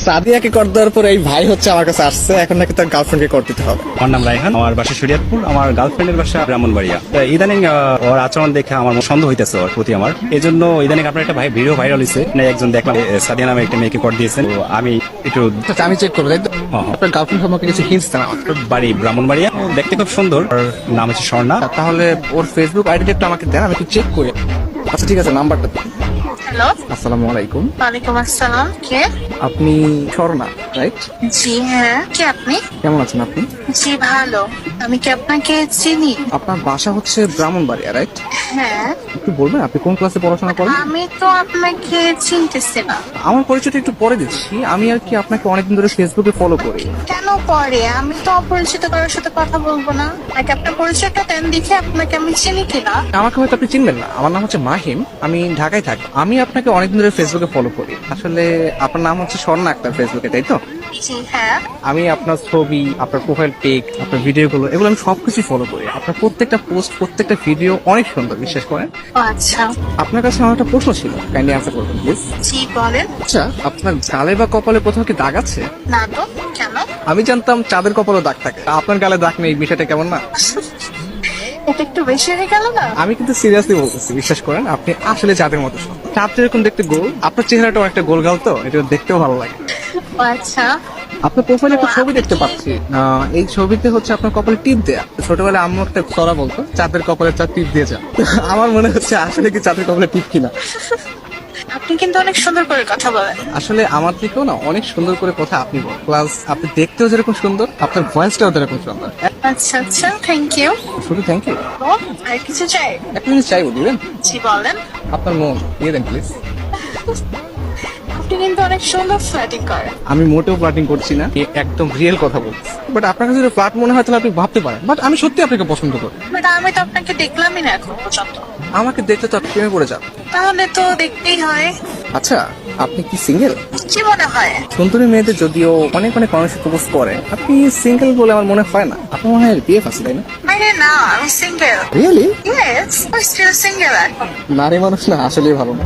সাদিয়াকে কর দেওয়ার পর এই ভাই হচ্ছে আমার কাছে আসছে, এখন নাকি তার গার্লফ্রেন্ডকে কর দিতে হবে। আমার নাম রায়হান, আমার বাসা শরীয়তপুর, আমার গার্লফ্রেন্ডের বাসা ব্রাহ্মণবাড়িয়া। ইদানিং ওর আচরণ দেখে আমার সন্দেহ হইতেছে ওর প্রতি আমার, এই জন্য ইদানিং আপনার একটা ভিডিও ভাইরাল হয়েছে, একজন দেখলাম সাদিয়া নামে একটা মেয়েকে কর দিয়েছেন। তো আমি একটু আমি চেক করবো, তাই তো? আপনার গার্লফ্রেন্ড সম্পর্কে কিছু হিন্টস দেন আমাকে। বাড়ি ব্রাহ্মণবাড়িয়া, দেখতে খুব সুন্দর, ওর নাম হচ্ছে স্বর্ণা। তাহলে ওর ফেসবুক আইডিটা একটু আমাকে দেন, আমি একটু চেক করি। আচ্ছা ঠিক আছে, নাম্বারটা দিন। হ্যালো, আসসালামু আলাইকুম। ওয়ালাইকুম আসসালাম। কে? আপনি স্বর্ণা, রাইট? জি হ্যাঁ, কে আপনি? কেমন আছেন আপনি? জি ভালো। আমি কি আপনাকে চিনি? আপনার বাসা হচ্ছে ব্রাহ্মণবাড়িয়া, রাইট? হ্যাঁ। একটু বলবেন আপনি কোন ক্লাসে পড়াশোনা করেন? আমি তো আপনাকে চিনতেছি না। আমার পরিচয়টা একটু পরে দিচ্ছি। আমি আর কি আপনাকে অনেকদিন ধরে ফেসবুকে ফলো করি। কেন পরে? আমি তো অপরিচিত কারোর সাথে কথা বলবো না। আগে আপনার পরিচয়টা দেন, দেখে আপনাকে আমি চিনি কিনা। আমাকে হয়তো আপনি চিনবেন না, আমার নাম হচ্ছে মাহিম, আমি ঢাকায় থাকি। আমি আপনাকে অনেকদিন ধরে ফেসবুকে ফলো করি। আসলে আপনার নাম হচ্ছে স্বর্ণা আক্তার ফেসবুকে, তাই তো? জি হ্যাঁ। আমি আপনার ছবি, আপনার প্রোফাইল পিক, আপনার ভিডিওগুলো, এগুলো আমি সবকিছু ফলো করি। আপনার প্রত্যেকটা পোস্ট, প্রত্যেকটা ভিডিও অনেক সুন্দর, বিশ্বাস করেন। ও আচ্ছা। আপনার কাছে আমার একটা প্রশ্ন ছিল, কাইন্ডলি অ্যান্সার করবেন প্লিজ। জি বলেন। আচ্ছা, আপনার গালে বা কপালে কোথাও কি দাগ আছে? না তো, কেন? আমি জানতাম চাঁদের কপালে দাগ থাকে, আপনার গালে দাগ নেই, বিষয়টা কেমন না? এটা একটু বেশি হয়ে গেল না? আমি কিন্তু সিরিয়াসলি বলতেছি, বিশ্বাস করেন, আপনি আসলে চাঁদের মতো সুন্দর। চাঁদ যেরকম দেখতে গোল, আপনার চেহারাটা অনেকটা গোল গাল, তো এটা দেখতেও ভালো লাগে। ও আচ্ছা। আপনার প্রোফাইলে একটা ছবি দেখতে পাচ্ছি, এই ছবিতে হচ্ছে আপনার কপালে টিপ দেয়া। ছোটবেলায় আম্মু একটা ছড়া বলতো, চাঁদের কপালে চাঁদ টিপ দিয়ে যা। আমার মনে হচ্ছে আসলে কি চাঁদের কপালে টিপ কিনা। আপনি কিন্তু অনেক সুন্দর করে কথা বলেন। আসলে আমার দিকেও না অনেক সুন্দর করে কথা আপনি বলেন, প্লাস আপনি দেখতেও যেরকম সুন্দর, আপনার ভয়েসটাও যেরকম সুন্দর। আচ্ছা আচ্ছা, থ্যাংক ইউ। শুধু থ্যাংক ইউ। ও, আর কিছু চাই? এক মিনিট চাইবো, দিবেন? জি বলেন। আপনার মন দিয়ে দেন প্লিজ। আপনি কিন্তু অনেক সুন্দর ফ্ল্যাটিং করেন। আমি মোটেও ফ্লার্টিং করছি না, একদম রিয়েল কথা বলছি। বাট আপনার কাছে যদি ফ্লার্ট মনে হয় তাহলে আপনি ভাবতে পারেন, বাট আমি সত্যি আপনাকে পছন্দ করি। বাট আমি তো আপনাকে দেখলামই না এখন পর্যন্ত। আমাকে দেখতে তো আপনি প্রেমে পড়ে যান। তাহলে তো দেখতেই হয়। আচ্ছা, আপনি কি সিঙ্গেল? কি মনে হয়? সুন্দরী মেয়েদের যদিও অনেক অনেক মানুষ প্রপোজ করে, আপনি সিঙ্গেল বলে আমার মনে হয় না। আপনার মনে হয় বিয়ে আছে, তাই না? আরে না, আমি single. Really? Yes, I still single এখন। নারী মানুষ না আসলেই ভালো না।